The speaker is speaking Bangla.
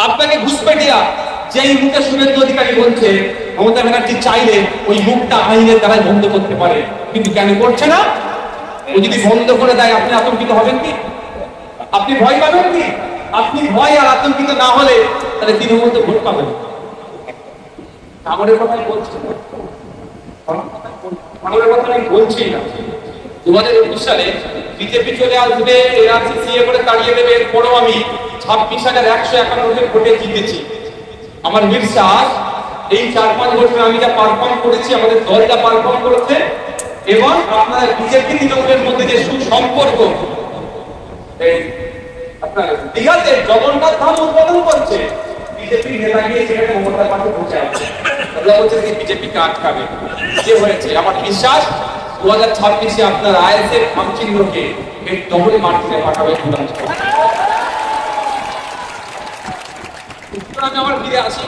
আপনাকে ঘুষপেটিয়া যেই মুখে শুভেন্দু অধিকারী বলছে মমতা ব্যানার্জি চাইলে ওই মুখটা আইনের দ্বারা বন্ধ করতে পারে, কিন্তু কেন করছে না? ও যদি বন্ধ করে দেয় আপনি আতঙ্কিত হবেন কি? আপনি ভয় পাবেন কি? আপনি ভয় আর আতঙ্কিত না হলে তাহলে তৃণমূল তো ভোট পাবেন। আমাদের কথাই বলছি, আমাদের কথা আমি বলছি না। 2019 সালে বিজেপি চলে আসবে, এনআরসি সিএ করে তাড়িয়ে দেবে, এরপরও আমি 26,151 ভোটে জিতেছি। আমার বিশ্বাস এই 4-5 বছর আমি যা পারফর্ম করেছি, আমাদের দল যা পারফর্ম করেছে, এবং আপনারা বিজেপি তৃণমূলের মধ্যে যে সুসম্পর্ক, এই আপনার দীঘাতে জগন্নাথ ধাম উদ্বোধন করছে, বিজেপি নেতা গিয়ে সেখানে মমতার পাশে বসে আছে, ওরা বলছে যে বিজেপিকে আটকাবে। যে হয়েছে আমার বিশ্বাস 2026-এ আপনার আইএসএফ খামচিহ্নকে এই ডবলে মার্কেটে পাঠাবে। আমি আবার ফিরে আসি।